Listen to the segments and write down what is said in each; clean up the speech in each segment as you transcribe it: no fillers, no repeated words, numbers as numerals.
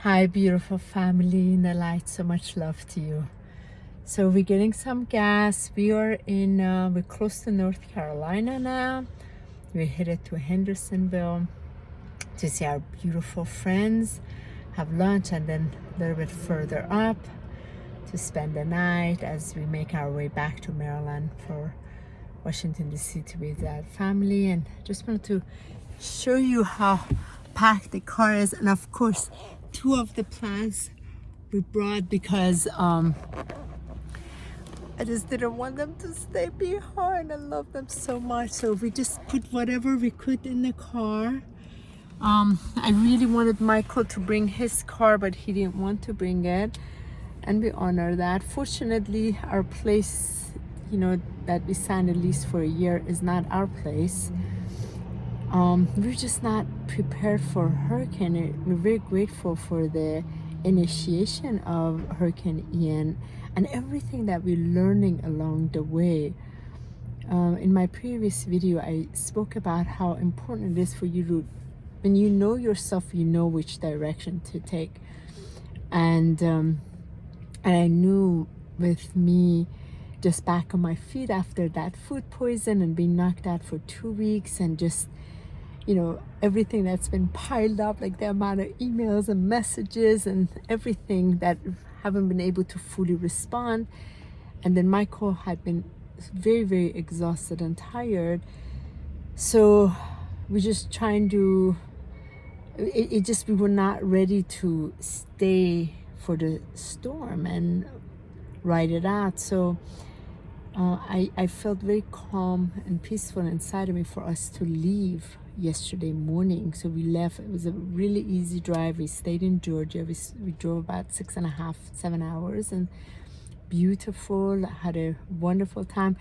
Hi, beautiful family in the light. So much love to you. So we're getting some gas. We're close to North Carolina now. We're headed to Hendersonville to see our beautiful friends, have lunch, and then a little bit further up to spend the night as we make our way back to Maryland for Washington, D.C. to be with that family. And just wanted to show you how packed the car is. And of course, two of the plants we brought because I just didn't want them to stay behind. I love them so much. So we just put whatever we could in the car. I really wanted Michael to bring his car, but he didn't want to bring it. And we honor that. Fortunately, our place, that we signed a lease for a year is not our place. We're just not prepared for hurricane. We're very grateful for the initiation of Hurricane Ian and everything that we're learning along the way. In my previous video, I spoke about how important it is for you to, when you know yourself, you know which direction to take. And I knew with me just back on my feet after that food poison and being knocked out for 2 weeks, and just everything that's been piled up, like the amount of emails and messages and everything that haven't been able to fully respond. And then Michael had been very, very exhausted and tired. So we're just trying to, we were not ready to stay for the storm and ride it out. So I felt very calm and peaceful inside of me for us to leave yesterday morning. So we left. It was a really easy drive. We stayed in Georgia. We drove about 6.5, 7 hours, and beautiful. Had a wonderful time.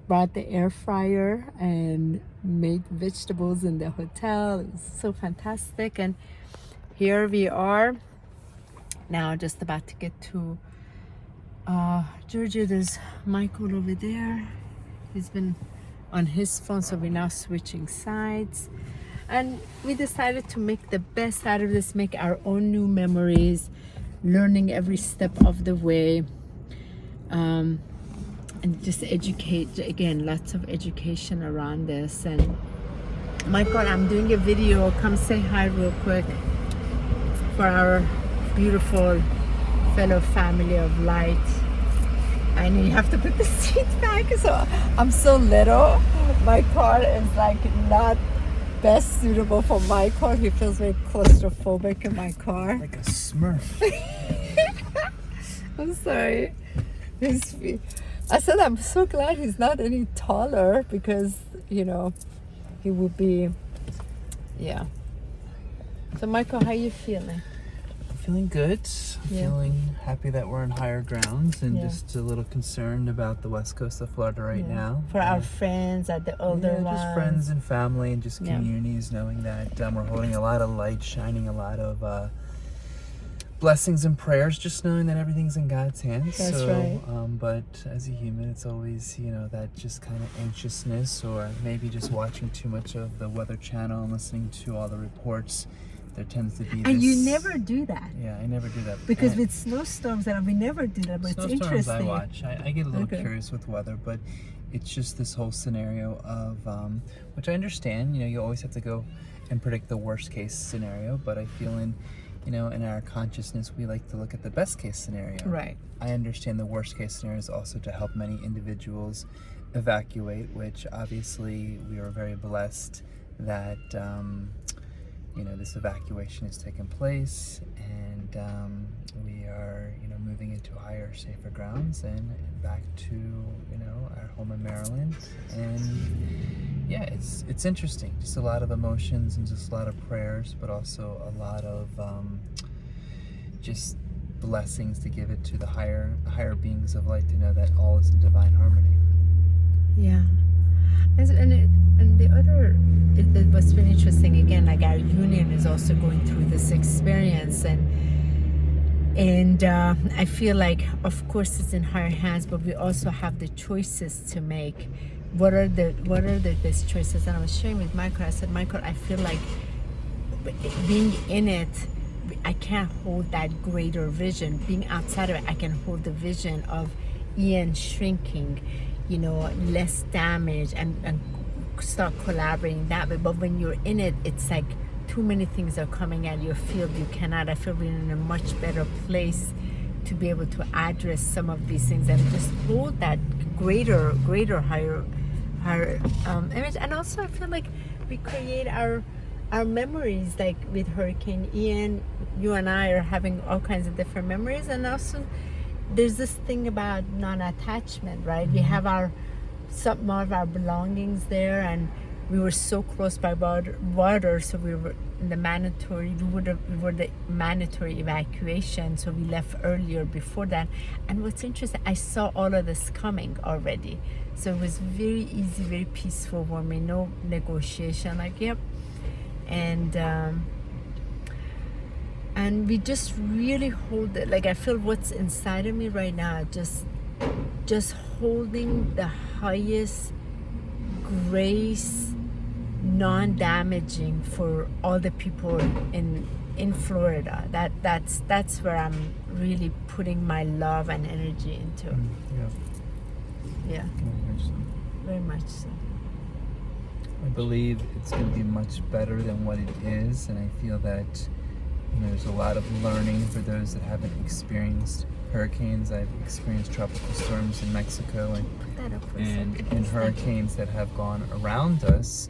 Brought the air fryer and made vegetables in the hotel. It was so fantastic. And here we are now, just about to get to Georgia. There's Michael over there. He's been on his phone, so we're now switching sides. And we decided to make the best out of this, make our own new memories, learning every step of the way, and just educate. Again, lots of education around this. And Michael, I'm doing a video. Come say hi real quick for our beautiful fellow family of light. I know you have to put the seat back, so I'm so little. My car is like not best suitable for Michael. He feels very claustrophobic in my car. Like a Smurf. I'm sorry. I said I'm so glad he's not any taller, because he would be, yeah. So Michael, how you feeling? Feeling good. Yeah. Feeling happy that we're on higher grounds, and Yeah. just a little concerned about the west coast of Florida right now. For our friends at the older ones. Just friends and family, and just Yeah. communities, knowing that we're holding a lot of light, shining a lot of blessings and prayers, just knowing that everything's in God's hands. That's right. But as a human, it's always, that just kind of anxiousness, or maybe just watching too much of the Weather Channel and listening to all the reports. There tends to be this... And you never do that. Yeah, I never do that. Because with snowstorms, we never do that, but it's snowstorms interesting. I watch. I get a little Okay. curious with weather, but it's just this whole scenario of, which I understand, you always have to go and predict the worst case scenario, but I feel in our consciousness, we like to look at the best case scenario. Right. I understand the worst case scenario is also to help many individuals evacuate, which obviously we are very blessed that, this evacuation has taken place, and we are, moving into higher, safer grounds and back to, our home in Maryland. And yeah, it's interesting. Just a lot of emotions and just a lot of prayers, but also a lot of just blessings to give it to the higher beings of light, to know that all is in divine harmony. Yeah. And the other, what's been interesting, again, like our union is also going through this experience, and I feel like, of course, it's in higher hands, but we also have the choices to make. What are the best choices? And I was sharing with Michael. I said, Michael, I feel like being in it, I can't hold that greater vision. Being outside of it, I can hold the vision of Ian shrinking, you know, less damage, and start collaborating that way. But when you're in it, it's like too many things are coming at your field. You cannot. I feel we're in a much better place to be able to address some of these things and just hold that greater, higher image. And also, I feel like we create our memories. Like with Hurricane Ian, you and I are having all kinds of different memories, and also there's this thing about non-attachment, right? We have some of our belongings there, and we were so close by water, so we were in the mandatory. We were the mandatory evacuation, so we left earlier before that. And what's interesting, I saw all of this coming already, so it was very easy, very peaceful for me. No negotiation, like yep, and we just really hold it. Like I feel what's inside of me right now, just holding the highest grace, non-damaging for all the people in Florida. That's where I'm really putting my love and energy into. Yeah, very much so. I believe it's going to be much better than what it is, and I feel that there's a lot of learning for those that haven't experienced hurricanes. I've experienced tropical storms in Mexico and hurricanes that have gone around us,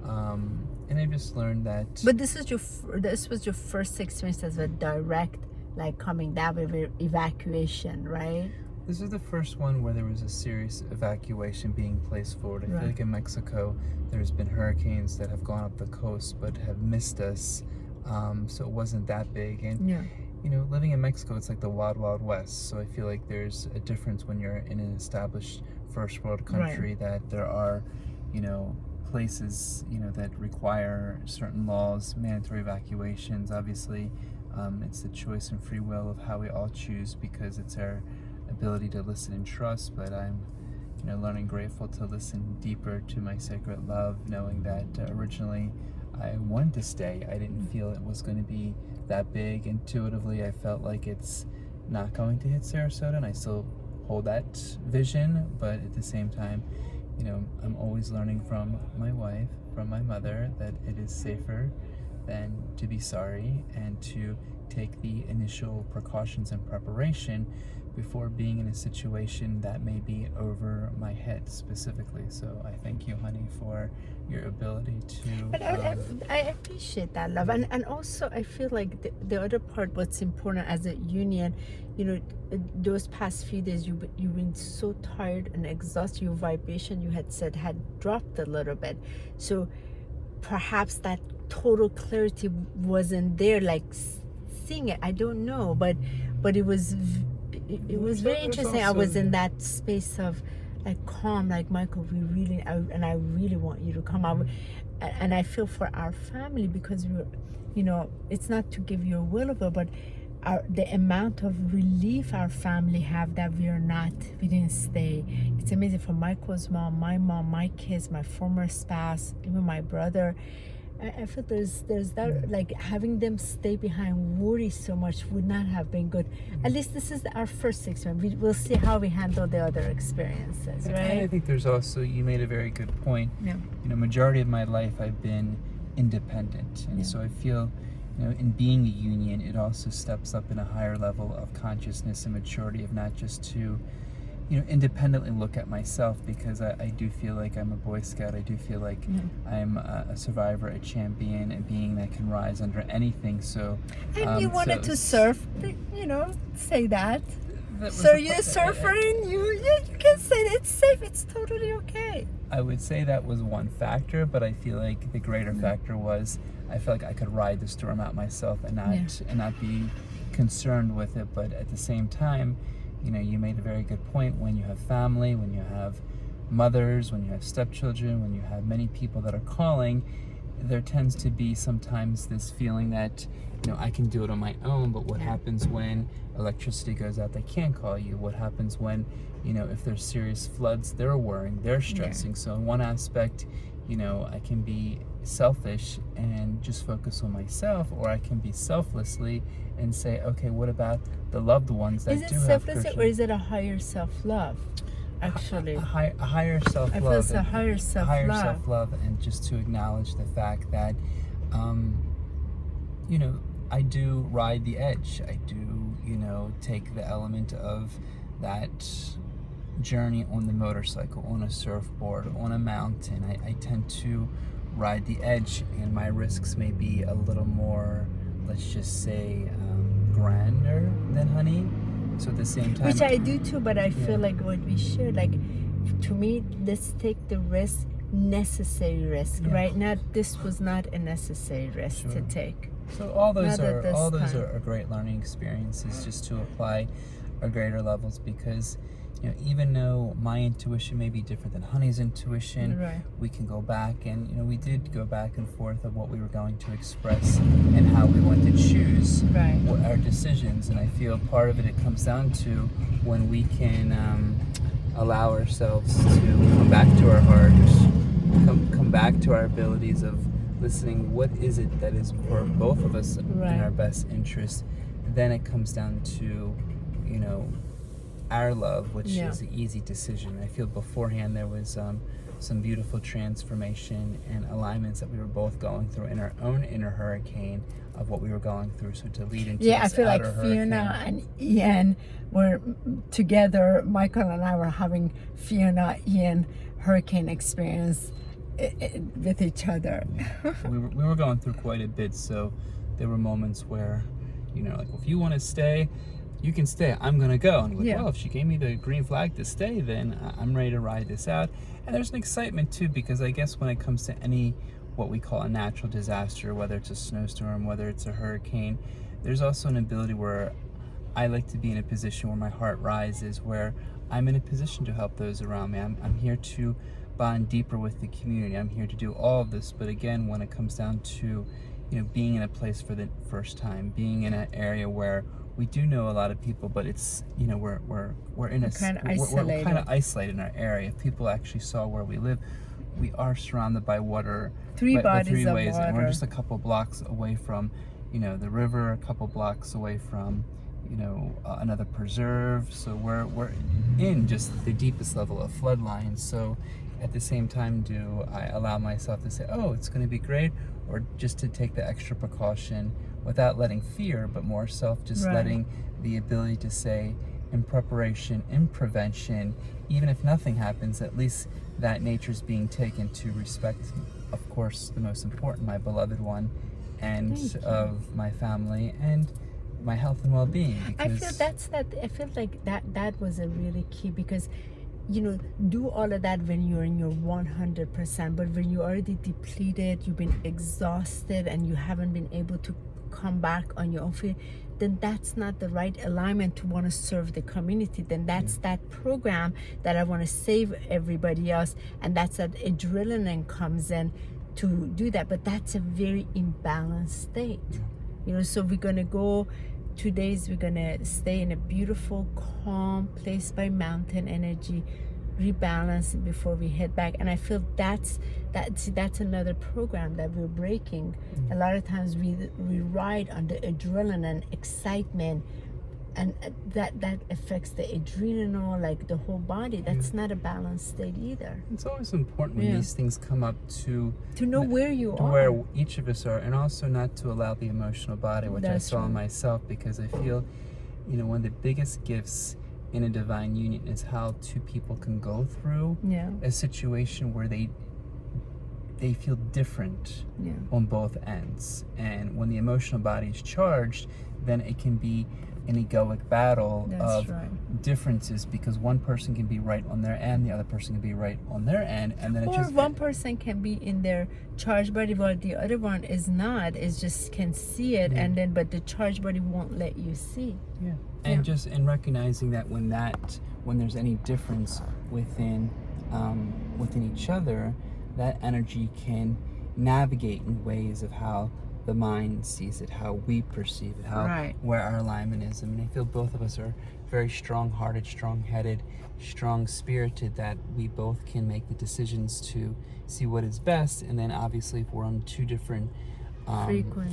and I just learned that. But this was your first experience as a direct, like coming that way with evacuation, right? This is the first one where there was a serious evacuation being placed forward. I feel like in Mexico there's been hurricanes that have gone up the coast but have missed us, so it wasn't that big. And living in Mexico, it's like the wild, wild west. So I feel like there's a difference when you're in an established first world country, that there are, places, that require certain laws, mandatory evacuations. Obviously, it's the choice and free will of how we all choose, because it's our ability to listen and trust. But I'm, learning grateful to listen deeper to my sacred love, knowing that originally I wanted to stay. I didn't feel it was going to be that big. Intuitively, I felt like it's not going to hit Sarasota, and I still hold that vision. But at the same time, I'm always learning from my wife, from my mother, that it is safer than to be sorry, and to take the initial precautions and preparation before being in a situation that may be over my head specifically. So I thank you, honey, for your ability to... But I appreciate that, love. And also I feel like the other part, what's important as a union, those past few days you've been so tired and exhausted. Your vibration, you had said, had dropped a little bit. So perhaps that total clarity wasn't there, like seeing it. I don't know, but it was very interesting. I was in that space of like calm, like Michael, I really want you to come out. And I feel for our family, because we're, it's not to give you a will over, but the amount of relief our family have that we didn't stay. It's amazing. For Michael's mom, my kids, my former spouse, even my brother. I feel there's that, like having them stay behind, worry so much would not have been good. At least this is our first experience. We'll see how we handle the other experiences, right? And I think there's also, you made a very good point. Yeah. Majority of my life I've been independent, and so I feel, in being a union, it also steps up in a higher level of consciousness and maturity, of not just to independently look at myself, because I do feel like I'm a Boy Scout. I do feel like I'm a survivor, a champion, a being that can rise under anything. So, and you wanted to surf, say that. So you're a surfer, and you can say it's safe. It's totally okay. I would say that was one factor, but I feel like the greater factor was I felt like I could ride the storm out myself and not be concerned with it. But at the same time, you made a very good point. When you have family, when you have mothers, when you have stepchildren, when you have many people that are calling, there tends to be sometimes this feeling that, I can do it on my own, but what happens when electricity goes out, they can't call you? What happens when, if there's serious floods, they're worrying, they're stressing. So in one aspect, you know, I can be selfish and just focus on myself, or I can be selflessly and say, okay, what about the loved ones that Is it do have selfless Krishna? or is it a higher self-love? Actually, A higher self-love. I feel it's a and- higher self-love. self-love, and just to acknowledge the fact that, you know, I do ride the edge. I do, you know, take the element of that journey on the motorcycle, on a surfboard, on a mountain. I tend to ride the edge, and my risks may be a little more, let's just say, grander than Honey. So at the same time, Which I do too, but I Yeah. feel like what we should, like, to me, let's take the risk, necessary risk. Yeah. Right now, this was not a necessary risk to Sure. take. so all those Not at this time. are great learning experiences, just to apply at greater levels, because, you know, even though my intuition may be different than Honey's intuition, Right. we can go back, and, you know, we did go back and forth of what we were going to express and how we want to choose Right. what our decisions. And I feel part of it comes down to when we can allow ourselves to come back to our hearts, come back to our abilities of listening. What is it that is for both of us Right. in our best interest? Then it comes down to, you know, our love, which Yeah. is an easy decision. I feel beforehand there was some beautiful transformation and alignments that we were both going through in our own inner hurricane of what we were going through. So to lead into Yeah, I this feel like outer Fiona hurricane, and Ian were together. Michael and I were having Fiona Ian hurricane experience with each other. we were going through quite a bit. So there were moments where, you know, like, if you want to stay, you can stay. I'm gonna go. And like, Yeah. well, if she gave me the green flag to stay, then I'm ready to ride this out. And there's an excitement too, because I guess when it comes to any what we call a natural disaster, whether it's a snowstorm, whether it's a hurricane, there's also an ability where I like to be in a position where my heart rises, where I'm in a position to help those around me. I'm here to bond deeper with the community. I'm here to do all of this. But again, when it comes down to, you know, being in a place for the first time, being in an area where we do know a lot of people, but it's, you know, we're in a Kinda we're isolated. kind of isolated in our area. If people actually saw where we live, we are surrounded by water, Three by bodies three of ways, and we're water. just a couple blocks away from, you know, the river, a couple blocks away from, you know, another preserve. So we're in just the deepest level of floodline. So at the same time, do I allow myself to say, oh, it's going to be great, or just to take the extra precaution without letting fear, but more self, just Right. letting the ability to say, in preparation, in prevention, even if nothing happens, at least that nature's being taken to respect, of course, the most important, my beloved one, and Thank you. of my family, and my health and well-being. I Because feel I feel like that was a really key, because, you know, do all of that when you're in your 100%, but when you're already depleted, you've been exhausted, and you haven't been able to come back on your own feet, then that's not the right alignment to want to serve the community. Then that's that program that I want to save everybody else, and that's that adrenaline comes in to do that. But that's a very imbalanced state, you know. So we're gonna go 2 days, we're gonna stay in a beautiful, calm place by mountain energy, rebalance before we head back. And I feel that's another program that we're breaking. A lot of times we ride on the adrenaline, excitement, and that affects the adrenal, like the whole body. That's not a balanced state either. it's always important when Yeah. these things come up to To know where you to are. where each of us are, and also not to allow the emotional body, which I That's saw in right. myself, because I feel, you know, one of the biggest gifts in a divine union is how two people can go through Yeah, a situation where they feel different yeah. on both ends. And when the emotional body is charged, then it can be an egoic battle That's of right. differences, because one person can be right on their end, the other person can be right on their end, and then it Or just one person can be in their charged body while the other one is not, is just can see it, and then but the charged body won't let you see. Yeah. And Yeah. just in recognizing that when there's any difference within each other, that energy can navigate in ways of how the mind sees it, how we perceive it, how Right. where our alignment is. I mean, I feel both of us are very strong-hearted, strong-headed, strong-spirited, that we both can make the decisions to see what is best. And then obviously if we're on two different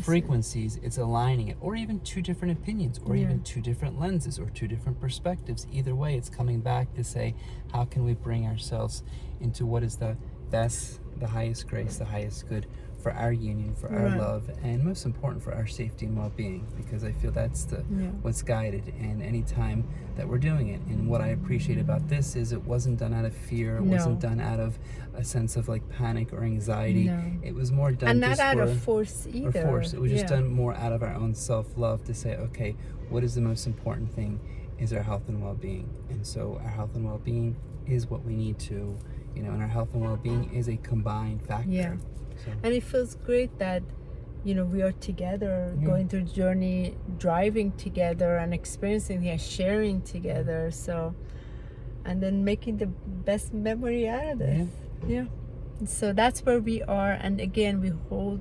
frequencies, it's aligning it, or even two different opinions, or even two different lenses, or two different perspectives. Either way, it's coming back to say, how can we bring ourselves into what is the best, the highest grace, the highest good for our union, for our love, and most important for our safety and well-being, because I feel that's the what's guided in any time that we're doing it. And what I appreciate about this is it wasn't done out of fear, it wasn't done out of a sense of like panic or anxiety. It was more done and not just out for, of force either. or force. It was just done more out of our own self-love to say, okay, what is the most important thing is our health and well-being. And so our health and well-being is what we need to, you know, and our health and well-being is a combined factor. So. And it feels great that, you know, we are together, going through the journey, driving together and experiencing it, sharing together. So, and then making the best memory out of this. So that's where we are. And again, we hold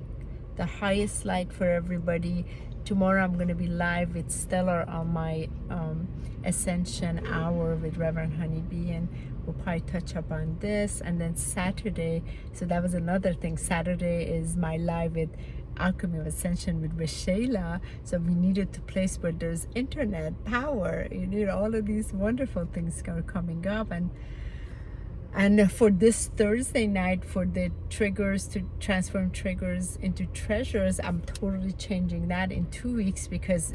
the highest light for everybody. Tomorrow I'm going to be live with Stellar on my Ascension Hour with Reverend Honeybee, and we'll probably touch up on this. And then Saturday, so that was another thing, Saturday is my live with Alchemy of Ascension with Shayla. So we needed a place where there's internet power, you need all of these wonderful things are coming up. And for this Thursday night, for the triggers, to transform triggers into treasures, I'm totally changing that in 2 weeks, because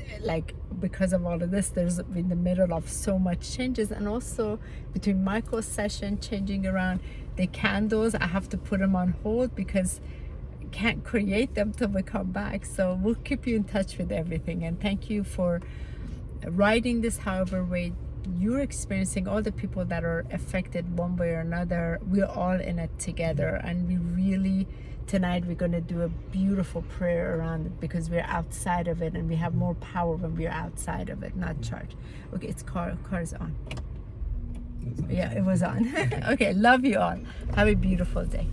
of all of this, there's in the middle of so much changes. And also between Michael's session, changing around the candles, I have to put them on hold because I can't create them till we come back. So we'll keep you in touch with everything. And thank you for writing this however way you're experiencing, all the people that are affected one way or another. We're all in it together, and we really, tonight we're going to do a beautiful prayer around it, because we're outside of it and we have more power when we're outside of it, not charged. Okay, it's car is on. Yeah, it was on. Okay, love you all. Have a beautiful day.